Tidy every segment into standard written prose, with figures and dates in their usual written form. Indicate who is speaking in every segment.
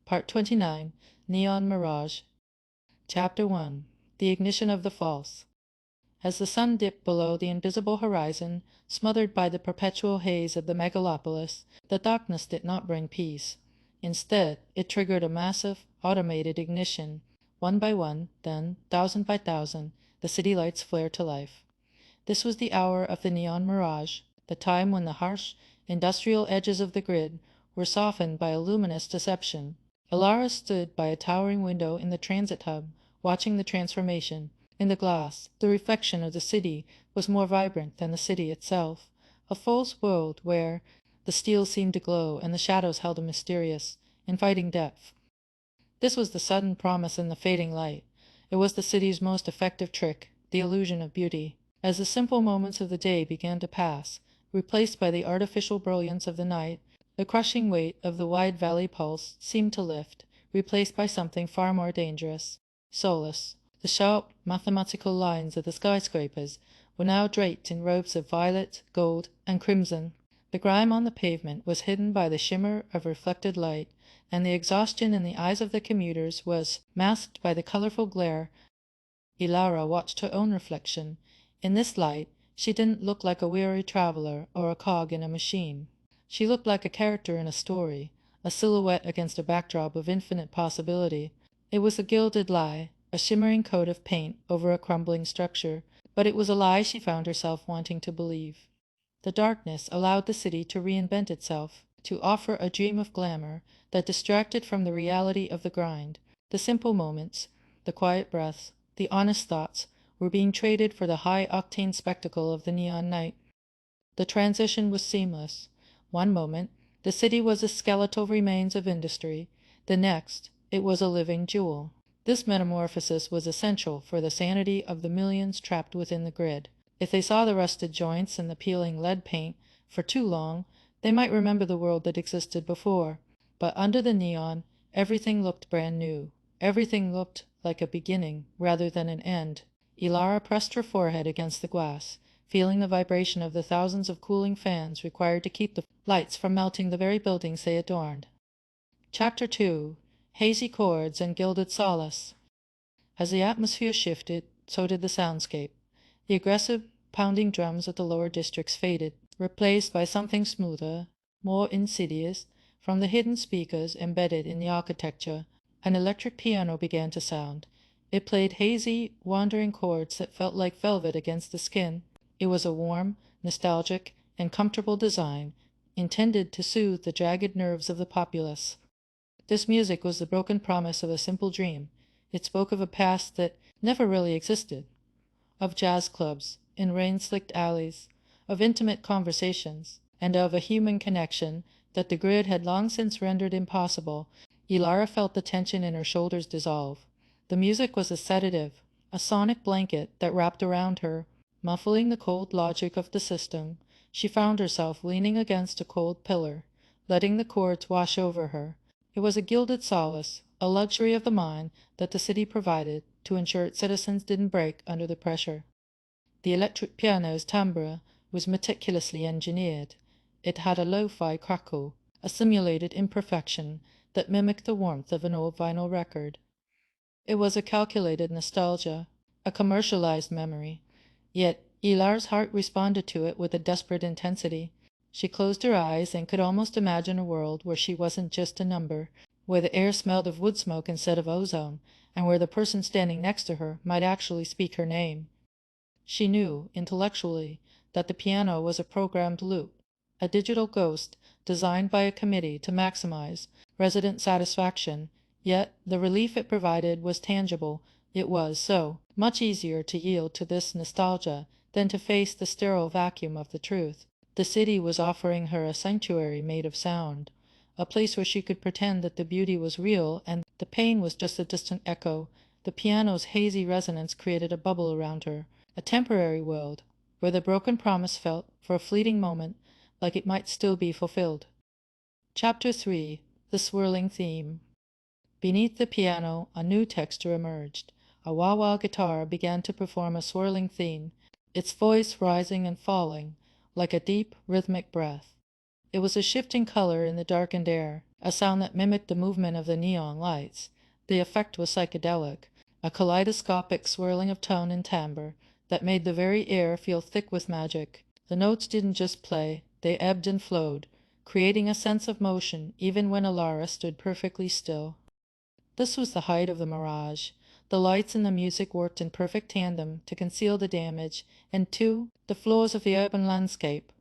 Speaker 1: Part 29, Neon Mirage. Chapter 1, The Ignition of the False. As the sun dipped below the invisible horizon, smothered by the perpetual haze of the megalopolis, the darkness did not bring peace. Instead, it triggered a massive, automated ignition. One by one, then, thousand by thousand, the city lights flared to life. This was the hour of the neon mirage, the time when the harsh, industrial edges of the grid were softened by a luminous deception. Ilara stood by a towering window in the transit hub, watching the transformation. In the glass, the reflection of the city was more vibrant than the city itself, a false world where the steel seemed to glow and the shadows held a mysterious, inviting depth. This was the sudden promise in the fading light. It was the city's most effective trick, the illusion of beauty. As the simple moments of the day began to pass, replaced by the artificial brilliance of the night, the crushing weight of the wide valley pulse seemed to lift, replaced by something far more dangerous. Solace. The sharp, mathematical lines of the skyscrapers were now draped in robes of violet, gold, and crimson. The grime on the pavement was hidden by the shimmer of reflected light, and the exhaustion in the eyes of the commuters was masked by the colorful glare. Ilara watched her own reflection. In this light, she didn't look like a weary traveler or a cog in a machine. She looked like a character in a story, a silhouette against a backdrop of infinite possibility. It was a gilded lie, a shimmering coat of paint over a crumbling structure, but it was a lie she found herself wanting to believe. The darkness allowed the city to reinvent itself, to offer a dream of glamour that distracted from the reality of the grind. The simple moments, the quiet breaths, the honest thoughts were being traded for the high-octane spectacle of the neon night. The transition was seamless. One moment, the city was the skeletal remains of industry. The next, it was a living jewel. This metamorphosis was essential for the sanity of the millions trapped within the grid. If they saw the rusted joints and the peeling lead paint for too long, they might remember the world that existed before. But under the neon, everything looked brand new. Everything looked like a beginning rather than an end. Ilara pressed her forehead against the glass, feeling the vibration of the thousands of cooling fans required to keep the lights from melting the very buildings they adorned. Chapter 2, Hazy Chords and Gilded Solace. As the atmosphere shifted, so did the soundscape. The aggressive, pounding drums of the lower districts faded, replaced by something smoother, more insidious. From the hidden speakers embedded in the architecture, an electric piano began to sound. It played hazy, wandering chords that felt like velvet against the skin. It was a warm, nostalgic, and comfortable design, intended to soothe the jagged nerves of the populace. This music was the broken promise of a simple dream. It spoke of a past that never really existed, of jazz clubs in rain-slicked alleys, of intimate conversations, and of a human connection that the grid had long since rendered impossible. Ilara felt the tension in her shoulders dissolve. The music was a sedative, a sonic blanket that wrapped around her, muffling the cold logic of the system. She found herself leaning against a cold pillar, letting the chords wash over her. It was a gilded solace, a luxury of the mind that the city provided to ensure its citizens didn't break under the pressure. The electric piano's timbre was meticulously engineered. It had a lo-fi crackle, a simulated imperfection that mimicked the warmth of an old vinyl record. It was a calculated nostalgia, a commercialized memory, yet Ilara's heart responded to it with a desperate intensity. She closed her eyes and could almost imagine a world where she wasn't just a number, where the air smelled of wood smoke instead of ozone, and where the person standing next to her might actually speak her name. She knew, intellectually, that the piano was a programmed loop, a digital ghost designed by a committee to maximize resident satisfaction, yet the relief it provided was tangible. It was so much easier to yield to this nostalgia than to face the sterile vacuum of the truth. The city was offering her a sanctuary made of sound, a place where she could pretend that the beauty was real and the pain was just a distant echo. The piano's hazy resonance created a bubble around her, a temporary world, where the broken promise felt, for a fleeting moment, like it might still be fulfilled. Chapter 3, The Swirling Theme. Beneath the piano, a new texture emerged. A wah-wah guitar began to perform a swirling theme, its voice rising and falling, like a deep, rhythmic breath. It was a shifting color in the darkened air, a sound that mimicked the movement of the neon lights. The effect was psychedelic, a kaleidoscopic swirling of tone and timbre that made the very air feel thick with magic. The notes didn't just play, they ebbed and flowed, creating a sense of motion even when Alara stood perfectly still. This was the height of the Mirage. The lights and the music worked in perfect tandem to conceal the damage, and too, the flaws of the urban landscape.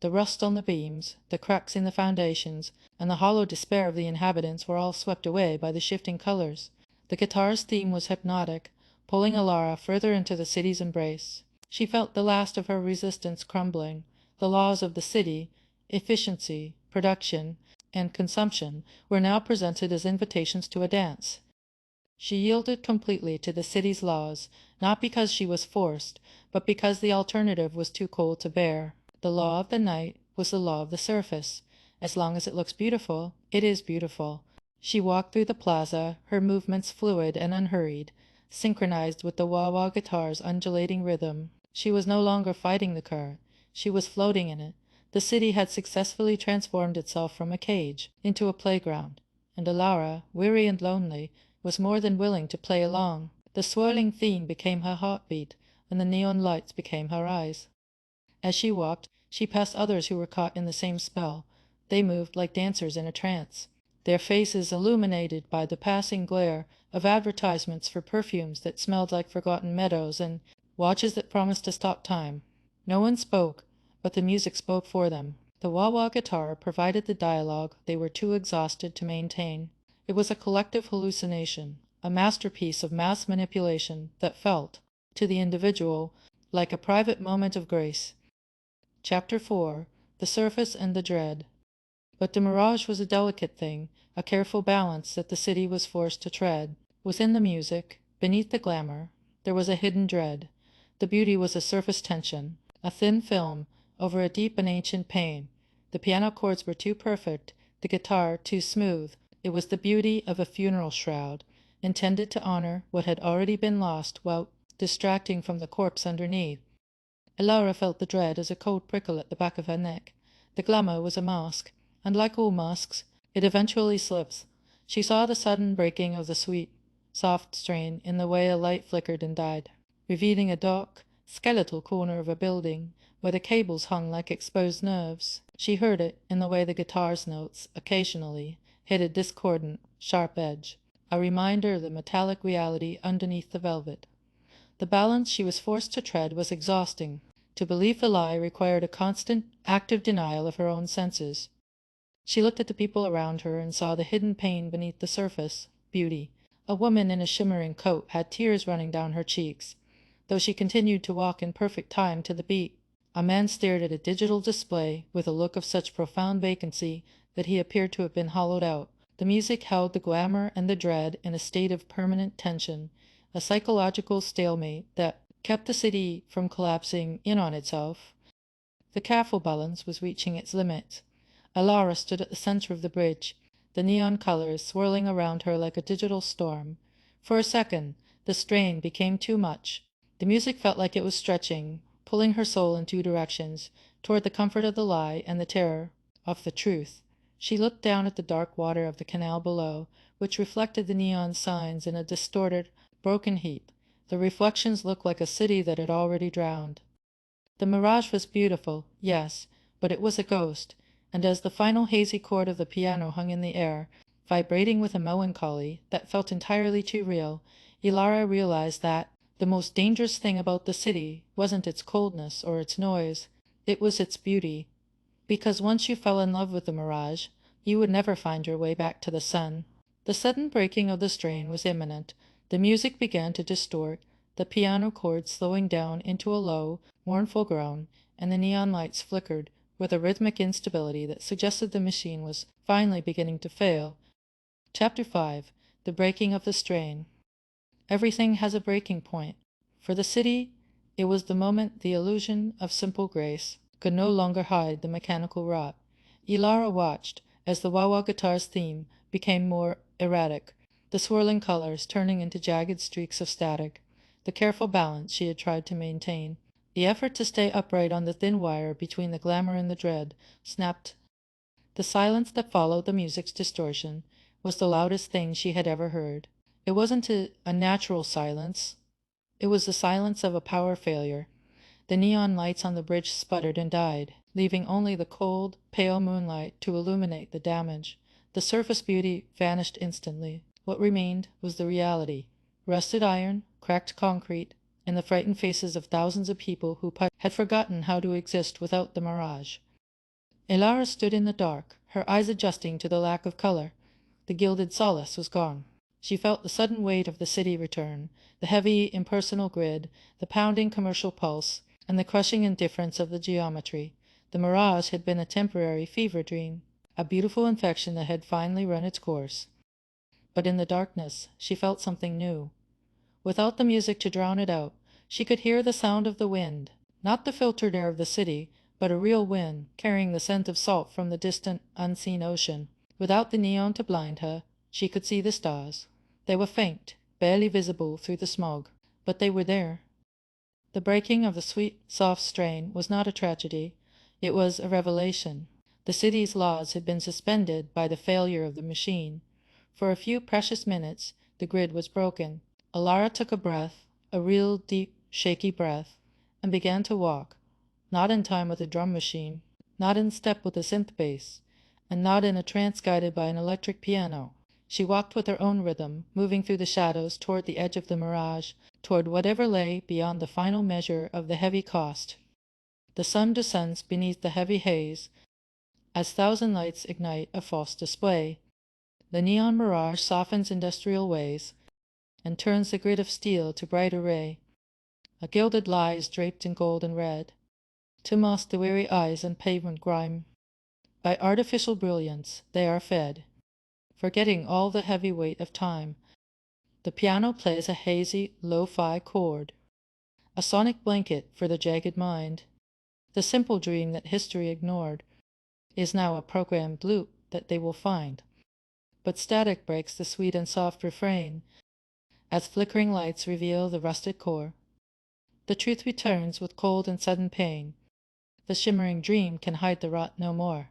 Speaker 1: The rust on the beams, the cracks in the foundations, and the hollow despair of the inhabitants were all swept away by the shifting colors. The guitar's theme was hypnotic, pulling Alara further into the city's embrace. She felt the last of her resistance crumbling. The laws of the city, efficiency, production, and consumption, were now presented as invitations to a dance. She yielded completely to the city's laws, not because she was forced, but because the alternative was too cold to bear. The law of the night was the law of the surface. As long as it looks beautiful, it is beautiful. She walked through the plaza, her movements fluid and unhurried, synchronized with the wah-wah guitar's undulating rhythm. She was no longer fighting the current. She was floating in it. The city had successfully transformed itself from a cage into a playground, and Alara, weary and lonely, was more than willing to play along. The swirling theme became her heartbeat, and the neon lights became her eyes. As she walked, she passed others who were caught in the same spell. They moved like dancers in a trance, their faces illuminated by the passing glare of advertisements for perfumes that smelled like forgotten meadows and watches that promised to stop time. No one spoke, but the music spoke for them. The wah-wah guitar provided the dialogue they were too exhausted to maintain. It was a collective hallucination, a masterpiece of mass manipulation that felt, to the individual, like a private moment of grace. Chapter 4. The Surface and the Dread. But the mirage was a delicate thing, a careful balance that the city was forced to tread. Within the music, beneath the glamour, there was a hidden dread. The beauty was a surface tension, a thin film over a deep and ancient pain. The piano chords were too perfect, the guitar too smooth. It was the beauty of a funeral shroud, intended to honor what had already been lost while distracting from the corpse underneath. Alara felt the dread as a cold prickle at the back of her neck. The glamour was a mask, and like all masks, it eventually slips. She saw the sudden breaking of the sweet, soft strain in the way a light flickered and died, revealing a dark, skeletal corner of a building where the cables hung like exposed nerves. She heard it in the way the guitar's notes, occasionally, hit a discordant, sharp edge, a reminder of the metallic reality underneath the velvet. The balance she was forced to tread was exhausting. To believe the lie required a constant, active denial of her own senses. She looked at the people around her and saw the hidden pain beneath the surface, beauty. A woman in a shimmering coat had tears running down her cheeks, though she continued to walk in perfect time to the beat. A man stared at a digital display with a look of such profound vacancy that he appeared to have been hollowed out. The music held the glamour and the dread in a state of permanent tension, a psychological stalemate that kept the city from collapsing in on itself. The careful balance was reaching its limits. Alara stood at the center of the bridge, the neon colors swirling around her like a digital storm. For a second, the strain became too much. The music felt like it was stretching, pulling her soul in two directions, toward the comfort of the lie and the terror of the truth. She looked down at the dark water of the canal below, which reflected the neon signs in a distorted, broken heap. The reflections looked like a city that had already drowned. The mirage was beautiful, yes, but it was a ghost, and as the final hazy chord of the piano hung in the air, vibrating with a melancholy that felt entirely too real, Ilara realized that the most dangerous thing about the city wasn't its coldness or its noise, it was its beauty. Because once you fell in love with the mirage, you would never find your way back to the sun. The sudden breaking of the strain was imminent. The music began to distort, the piano chords slowing down into a low, mournful groan, and the neon lights flickered with a rhythmic instability that suggested the machine was finally beginning to fail. Chapter 5. The Breaking of the Strain. Everything has a breaking point. For the city, it was the moment the illusion of simple grace could no longer hide the mechanical rot. Ilara watched as the wah-wah guitar's theme became more erratic, the swirling colors turning into jagged streaks of static. The careful balance she had tried to maintain, the effort to stay upright on the thin wire between the glamour and the dread, snapped The silence that followed the music's distortion was the loudest thing she had ever heard. It wasn't a natural silence. It was the silence of a power failure. The neon lights on the bridge sputtered and died, leaving only the cold, pale moonlight to illuminate the damage. The surface beauty vanished instantly. What remained was the reality: rusted iron, cracked concrete, and the frightened faces of thousands of people who had forgotten how to exist without the Mirage. Elara stood in the dark, her eyes adjusting to the lack of color. The gilded solace was gone. She felt the sudden weight of the city return, the heavy, impersonal grid, the pounding commercial pulse, and the crushing indifference of the geometry. The Mirage had been a temporary fever dream, a beautiful infection that had finally run its course. But in the darkness, she felt something new. Without the music to drown it out, she could hear the sound of the wind, not the filtered air of the city, but a real wind, carrying the scent of salt from the distant, unseen ocean. Without the neon to blind her, she could see the stars. They were faint, barely visible through the smog, but they were there. The breaking of the sweet, soft strain was not a tragedy. It was a revelation. The city's laws had been suspended by the failure of the machine. For a few precious minutes, the grid was broken. Elara took a breath, a real, deep, shaky breath, and began to walk, not in time with a drum machine, not in step with a synth bass, and not in a trance guided by an electric piano. She walked with her own rhythm, moving through the shadows toward the edge of the Mirage, toward whatever lay beyond the final measure of the heavy cost. The sun descends beneath the heavy haze, as thousand lights ignite a false display. The neon mirage softens industrial ways, and turns the grid of steel to bright array. A gilded lie is draped in gold and red, to mask the weary eyes and pavement grime. By artificial brilliance they are fed, forgetting all the heavy weight of time. The piano plays a hazy, lo-fi chord, a sonic blanket for the jagged mind. The simple dream that history ignored is now a programmed loop that they will find. But static breaks the sweet and soft refrain, as flickering lights reveal the rusted core. The truth returns with cold and sudden pain. The shimmering dream can hide the rot no more.